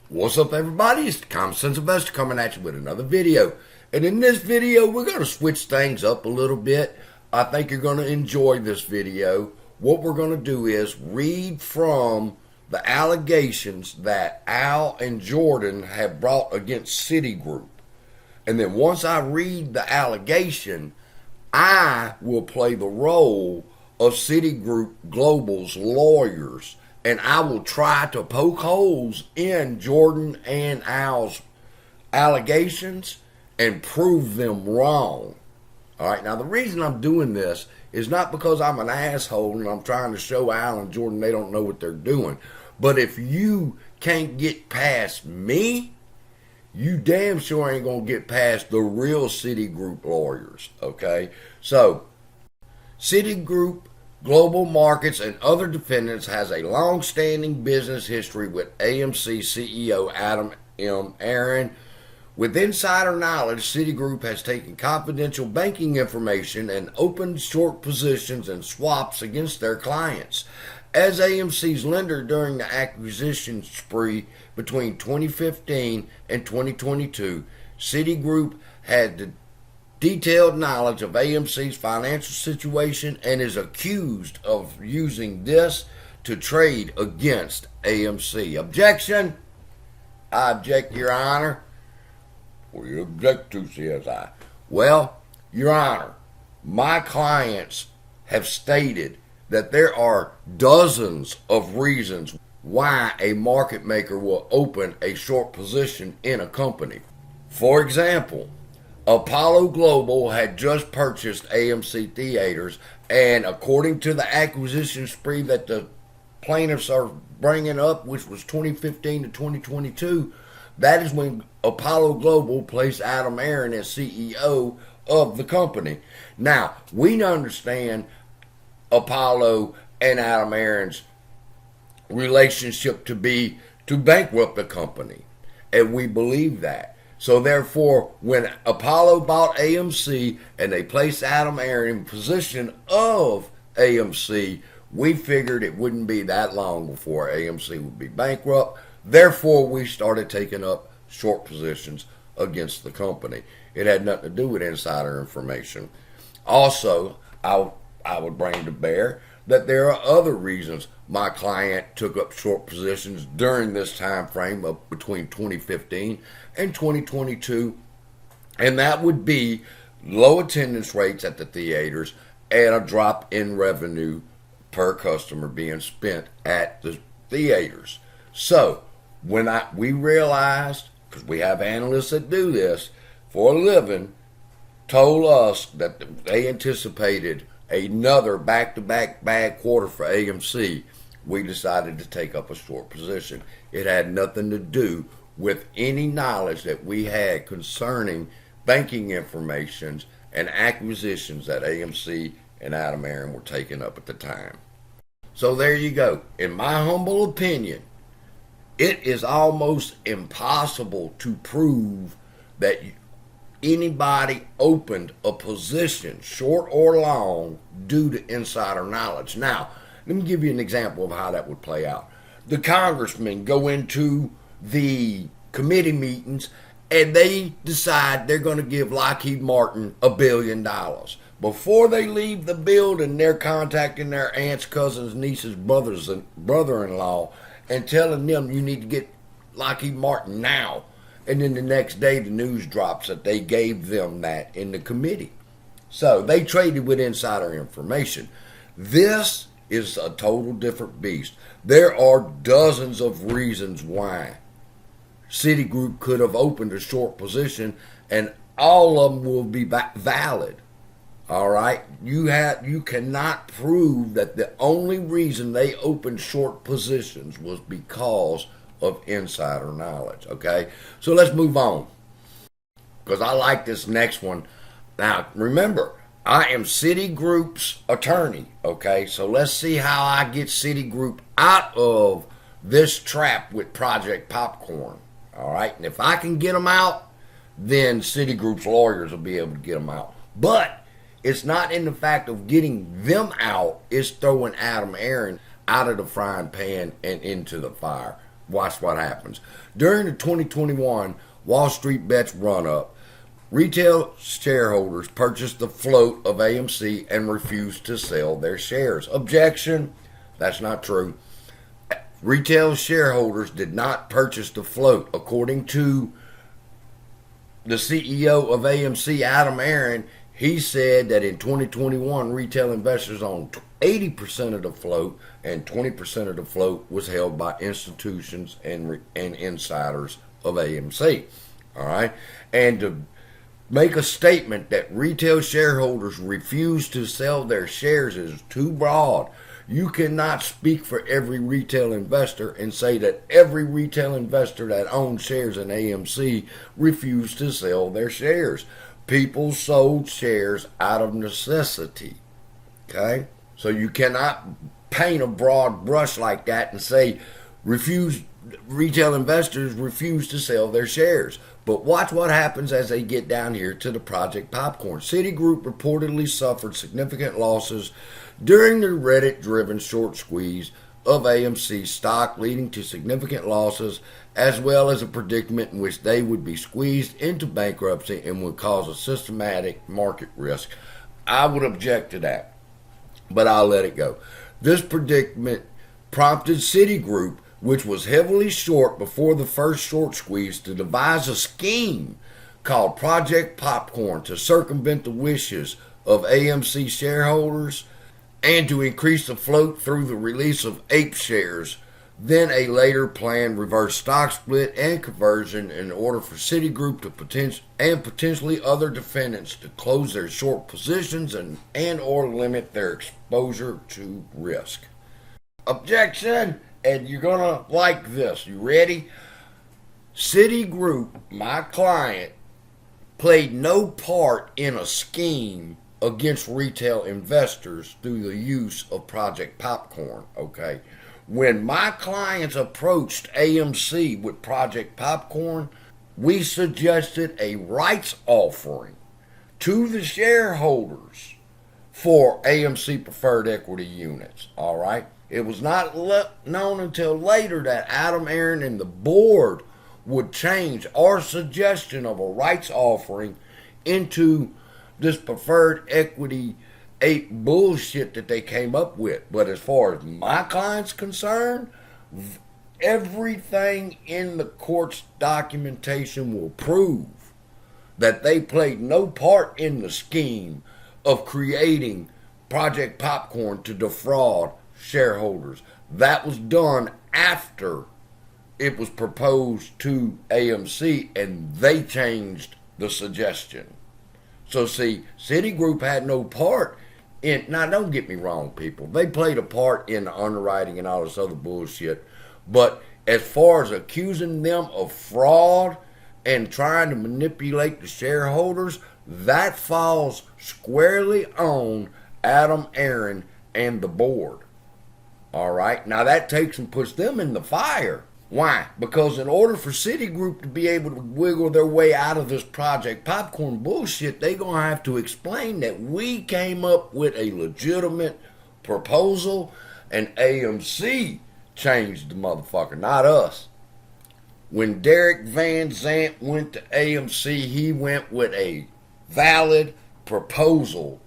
What's up, everybody? It's the Common Sense Investor coming at you with another video. And in this video, we're going to switch things up a little bit. I think you're going to enjoy this video. What we're going to do is read from the allegations that Al and Jordan have brought against Citigroup. And then once I read the allegation, I will play the role of Citigroup Global's lawyers, and I will try to poke holes in Jordan and Al's allegations and prove them wrong. All right, now the reason I'm doing this is not because I'm an asshole and I'm trying to show Al and Jordan they don't know what they're doing. But if you can't get past me, you damn sure ain't going to get past the real Citigroup lawyers, okay? So, Citigroup Global Markets and other defendants has a long-standing business history with AMC CEO Adam M. Aaron. With insider knowledge, Citigroup has taken confidential banking information and opened short positions and swaps against their clients. As AMC's lender during the acquisition spree between 2015 and 2022, Citigroup had the detailed knowledge of AMC's financial situation and is accused of using this to trade against AMC. Objection? I object, Your Honor. What do you object to, CSI? Well, Your Honor, my clients have stated that there are dozens of reasons why a market maker will open a short position in a company. For example, Apollo Global had just purchased AMC Theaters, and according to the acquisition spree that the plaintiffs are bringing up, which was 2015 to 2022, that is when Apollo Global placed Adam Aaron as CEO of the company. Now, we understand Apollo and Adam Aaron's relationship to be to bankrupt the company, and we believe that. So therefore, when Apollo bought AMC and they placed Adam Aaron in position of AMC, we figured it wouldn't be that long before AMC would be bankrupt. Therefore, we started taking up short positions against the company. It had nothing to do with insider information. Also, I would bring to bear that there are other reasons my client took up short positions during this time frame of between 2015 and 2022, and that would be low attendance rates at the theaters and a drop in revenue per customer being spent at the theaters. So when we realized, because we have analysts that do this for a living, told us that they anticipated another back-to-back bad quarter for AMC, we decided to take up a short position. It had nothing to do with any knowledge that we had concerning banking information and acquisitions that AMC and Adam Aaron were taking up at the time. So there you go. In my humble opinion, it is almost impossible to prove that anybody opened a position, short or long, due to insider knowledge. Now, let me give you an example of how that would play out. The congressmen go into the committee meetings and they decide they're going to give Lockheed Martin $1 billion. Before they leave the building, they're contacting their aunts, cousins, nieces, brothers, and brother-in-law and telling them you need to get Lockheed Martin now. And then the next day the news drops that they gave them that in the committee. So they traded with insider information. This is a total different beast. There are dozens of reasons why Citigroup could have opened a short position, and all of them will be valid. All right? You cannot prove that the only reason they opened short positions was because of insider knowledge, okay? So let's move on, because I like this next one. Now, remember, I am Citigroup's attorney, okay? So let's see how I get Citigroup out of this trap with Project Popcorn, all right? And if I can get them out, then Citigroup's lawyers will be able to get them out. But it's not in the fact of getting them out, it's throwing Adam Aaron out of the frying pan and into the fire. Watch what happens. During the 2021 Wall Street Bets run-up, retail shareholders purchased the float of AMC and refused to sell their shares. Objection. That's not true. Retail shareholders did not purchase the float. According to the CEO of AMC, Adam Aron, he said that in 2021, retail investors owned 80% of the float, and 20% of the float was held by institutions and insiders of AMC. All right? And to make a statement that retail shareholders refuse to sell their shares is too broad. You cannot speak for every retail investor and say that every retail investor that owns shares in AMC refused to sell their shares. People sold shares out of necessity. Okay? So you cannot paint a broad brush like that and say retail investors refuse to sell their shares. But watch what happens as they get down here to the Project Popcorn. Citigroup reportedly suffered significant losses during the Reddit-driven short squeeze of AMC stock, leading to significant losses, as well as a predicament in which they would be squeezed into bankruptcy and would cause a systematic market risk. I would object to that, but I'll let it go. This predicament prompted Citigroup, which was heavily short before the first short squeeze, to devise a scheme called Project Popcorn to circumvent the wishes of AMC shareholders and to increase the float through the release of APE shares, then a later planned reverse stock split and conversion in order for Citigroup to potentially other defendants to close their short positions and or limit their exposure to risk. Objection! And you're going to like this. You ready? Citigroup, my client, played no part in a scheme against retail investors through the use of Project Popcorn, okay? When my clients approached AMC with Project Popcorn, we suggested a rights offering to the shareholders for AMC preferred equity units, all right? It was not known until later that Adam Aron and the board would change our suggestion of a rights offering into this preferred equity ape bullshit that they came up with. But as far as my client's concerned, everything in the court's documentation will prove that they played no part in the scheme of creating Project Popcorn to defraud shareholders. That was done after it was proposed to AMC and they changed the suggestion. So see, Citigroup had no part in, now don't get me wrong people, they played a part in the underwriting and all this other bullshit, but as far as accusing them of fraud and trying to manipulate the shareholders, that falls squarely on Adam Aron and the board. All right, now that takes and puts them in the fire. Why? Because in order for Citigroup to be able to wiggle their way out of this Project Popcorn bullshit, they're going to have to explain that we came up with a legitimate proposal and AMC changed the motherfucker, not us. When Derek Van Zant went to AMC, he went with a valid proposal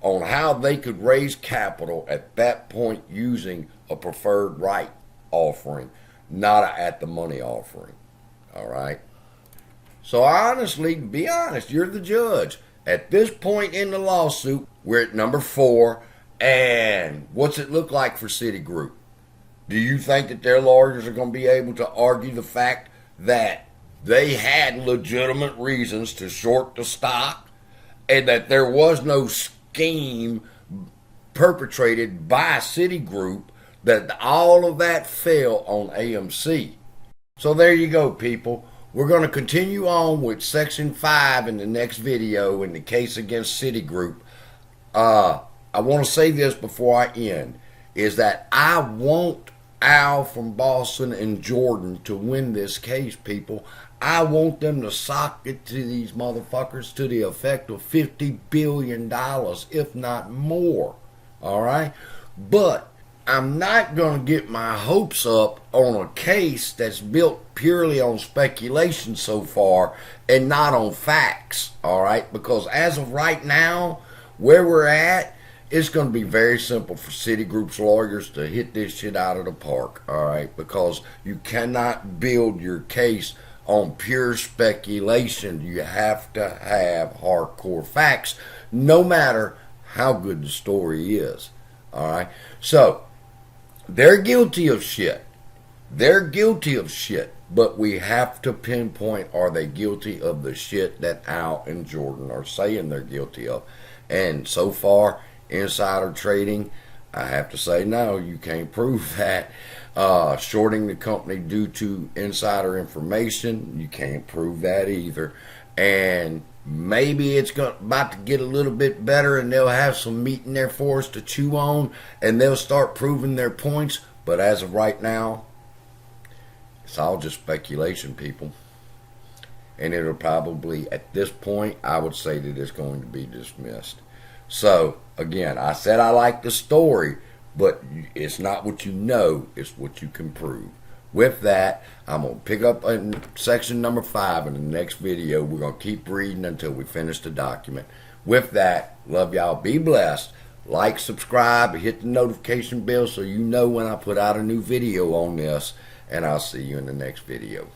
on how they could raise capital at that point using a preferred right offering, not an at-the-money offering. All right? So honestly, be honest, you're the judge. At this point in the lawsuit, we're at number 4, and what's it look like for Citigroup? Do you think that their lawyers are going to be able to argue the fact that they had legitimate reasons to short the stock and that there was no scheme perpetrated by Citigroup, that all of that fell on AMC? So there you go, people. We're going to continue on with Section 5 in the next video in the case against Citigroup. I want to say this before I end, is that I want Al from Boston and Jordan to win this case, people. I want them to sock it to these motherfuckers to the effect of $50 billion, if not more. All right? But I'm not going to get my hopes up on a case that's built purely on speculation so far and not on facts, all right? Because as of right now, where we're at, it's going to be very simple for Citigroup's lawyers to hit this shit out of the park, all right? Because you cannot build your case on pure speculation. You have to have hardcore facts, no matter how good the story is, all right? So, they're guilty of shit. They're guilty of shit. But we have to pinpoint, are they guilty of the shit that Al and Jordan are saying they're guilty of? And so far, insider trading, I have to say no, you can't prove that. Shorting the company due to insider information, you can't prove that either. And maybe it's about to get a little bit better and they'll have some meat in there for us to chew on and they'll start proving their points. But as of right now, it's all just speculation, people. And it'll probably, at this point, I would say that it's going to be dismissed. So, again, I said I like the story, but it's not what you know, it's what you can prove. With that, I'm going to pick up in section number 5 in the next video. We're going to keep reading until we finish the document. With that, love y'all. Be blessed. Like, subscribe, hit the notification bell so you know when I put out a new video on this. And I'll see you in the next video.